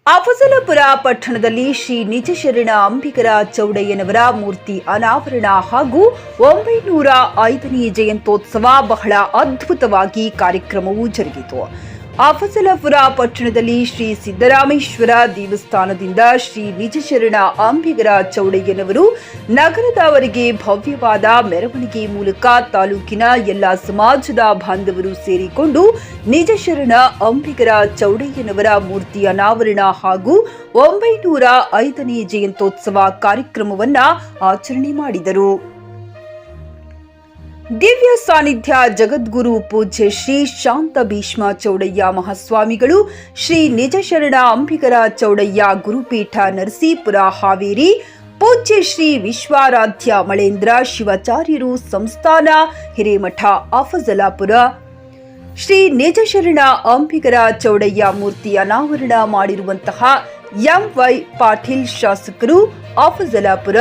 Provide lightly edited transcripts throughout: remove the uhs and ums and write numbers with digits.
ಅಫಜಲಪುರ ಪಟ್ಟಣದಲ್ಲಿ ಶ್ರೀ ನಿಜಶರಣ ಅಂಬಿಗರ ಚೌಡಯ್ಯನವರ ಮೂರ್ತಿ ಅನಾವರಣ ಹಾಗೂ 905ನೇ ಜಯಂತ್ಯೋತ್ಸವ ಬಹಳ ಅದ್ಭುತವಾಗಿ ಕಾರ್ಯಕ್ರಮವು ಜರುಗಿತು. ಅಫಜಲಪುರ ಪಟ್ಟಣದಲ್ಲಿ ಶ್ರೀ ಸಿದ್ದರಾಮೇಶ್ವರ ದೇವಸ್ಥಾನದಿಂದ ಶ್ರೀ ನಿಜಶರಣ ಅಂಬಿಗರ ಚೌಡಯ್ಯನವರು ನಗರದವರೆಗೆ ಭವ್ಯವಾದ ಮೆರವಣಿಗೆ ಮೂಲಕ ತಾಲೂಕಿನ ಎಲ್ಲ ಸಮಾಜದ ಬಾಂಧವರು ಸೇರಿಕೊಂಡು ನಿಜಶರಣ ಅಂಬಿಗರ ಚೌಡಯ್ಯನವರ ಮೂರ್ತಿ ಅನಾವರಣ ಹಾಗೂ 905ನೇ ಜಯಂತ್ಯೋತ್ಸವ ಕಾರ್ಯಕ್ರಮವನ್ನು ಆಚರಣೆ ಮಾಡಿದರು. ದಿವ್ಯ ಸಾನ್ನಿಧ್ಯ ಜಗದ್ಗುರು ಪೂಜ್ಯ ಶ್ರೀ ಶಾಂತ ಭೀಷ್ಮ ಚೌಡಯ್ಯ ಮಹಾಸ್ವಾಮಿಗಳು, ಶ್ರೀ ನಿಜಶರಣ ಅಂಬಿಗರ ಚೌಡಯ್ಯ ಗುರುಪೀಠ ನರಸೀಪುರ ಹಾವೇರಿ, ಪೂಜ್ಯ ಶ್ರೀ ವಿಶ್ವಾರಾಧ್ಯ ಮಳೇಂದ್ರ ಶಿವಾಚಾರ್ಯರು ಸಂಸ್ಥಾನ ಹಿರೇಮಠ ಅಫಜಲಪುರ, ಶ್ರೀ ನಿಜಶರಣ ಅಂಬಿಗರ ಚೌಡಯ್ಯ ಮೂರ್ತಿ ಅನಾವರಣ ಮಾಡಿರುವಂತಹ ಎಂವೈ ಪಾಟೀಲ್ ಶಾಸಕರು ಅಫಜಲಪುರ.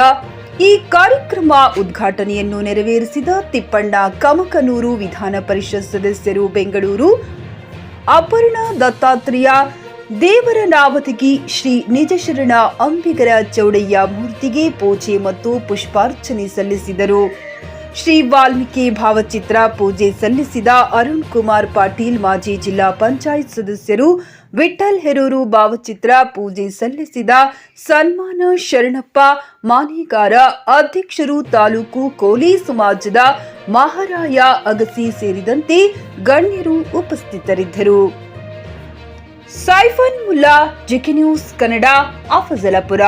ಈ ಕಾರ್ಯಕ್ರಮ ಉದ್ಘಾಟನೆಯನ್ನು ನೆರವೇರಿಸಿದ ತಿಪ್ಪಣ್ಣ ಕಮಕನೂರು ವಿಧಾನ ಪರಿಷತ್ ಸದಸ್ಯರು ಬೆಂಗಳೂರು, ಅಪರ್ಣ ದತ್ತಾತ್ರೇಯ ದೇವರನಾವತಗಿ ಶ್ರೀ ನಿಜಶರಣ ಅಂಬಿಗರ ಚೌಡಯ್ಯ ಮೂರ್ತಿಗೆ ಪೂಜೆ ಮತ್ತು ಪುಷ್ಪಾರ್ಚನೆ ಸಲ್ಲಿಸಿದರು. ಶ್ರೀ ವಾಲ್ಮೀಕಿ ಭಾವಚಿತ್ರ ಪೂಜೆ ಸಲ್ಲಿಸಿದ ಅರುಣ್ ಕುಮಾರ್ ಪಾಟೀಲ್, ಮಾಜಿ ಜಿಲ್ಲಾ ಪಂಚಾಯತ್ ಸದಸ್ಯರು ವಿಠಲ್ ಹೆರೂರು ಭಾವಚಿತ್ರ ಪೂಜೆ ಸಲ್ಲಿಸಿದ ಸನ್ಮಾನ ಶರಣಪ್ಪ ಮಾನೇಗಾರ, ಅಧ್ಯಕ್ಷರು ತಾಲೂಕು ಕೋಲಿ ಸಮಾಜದ ಮಹಾರಾಯ ಅಗಸಿ ಸೇರಿದಂತೆ ಗಣ್ಯರು ಉಪಸ್ಥಿತರಿದ್ದರು. Saifan Mulla, GK news Kannada, Afzalpur.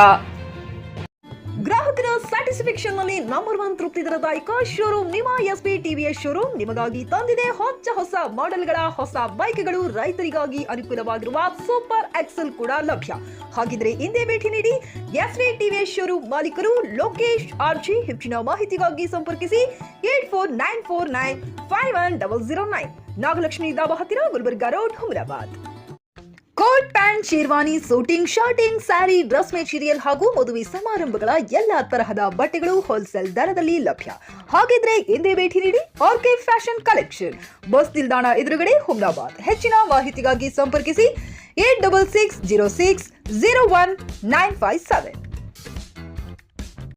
ಗ್ರಾಹಕರ ಸ್ಯಾಟಿಸ್ಫ್ಯಾಕ್ಷನ್ ನಲ್ಲಿ ನಂಬರ್ 1 ತೃಪ್ತಿದಾಯಕ ಶೋರೂಮ್ ನಿಮ್ಮ ಎಸ್ಪಿ ಟಿವಿಎಸ್ ಶೋರೂಮ್ ನಿಮಗಾಗಿ ತಂದಿದೆ ಹೊಸ ಮಾಡೆಲ್ಗಳ ಹೊಸ ಬೈಕ್ಗಳು. ರೈತರಿಗಾಗಿ ಅನುಕೂಲವಾಗಿರುವ ಸೂಪರ್ ಎಕ್ಸೆಲ್ ಕೂಡ ಲಭ್ಯ. ಹಾಗಿದ್ರೆ ಹಿಂದೆ ಭೇಟಿ ನೀಡಿ ಎಸ್ಪಿ ಟಿವಿಎಸ್ ಶೋರೂಮ್ ಮಾಲೀಕರು ಲೋಕೇಶ್ ಆರ್ಜಿ. ಹೆಚ್ಚಿನ ಮಾಹಿತಿಗಾಗಿ ಸಂಪರ್ಕಿಸಿ 8499510009, ನಾಗಲಕ್ಷ್ಮಿ ದಾಬಾ ಹತ್ತಿರ, Gulbarga road, Humnabad. Coat pant, sherwani, suiting, shirting, sari, dress material ಹಾಗೂ ಮದುವೆ ಸಮಾರಂಭಗಳ ಎಲ್ಲಾ ತರಹದ ಬಟ್ಟೆಗಳು ಹೋಲ್ಸೇಲ್ ದರದಲ್ಲಿ ಲಭ್ಯ. ಹಾಗಿದ್ರೆ ಎಂದೇ ಭೇಟಿ ನೀಡಿ ಆರ್ಕೆ ಫ್ಯಾಷನ್ ಕಲೆಕ್ಷನ್, ಬಸ್ ನಿಲ್ದಾಣ ಎದುರುಗಡೆ, ಹುಮರಾಬಾದ್. ಹೆಚ್ಚಿನ ಮಾಹಿತಿಗಾಗಿ ಸಂಪರ್ಕಿಸಿ 8660601957.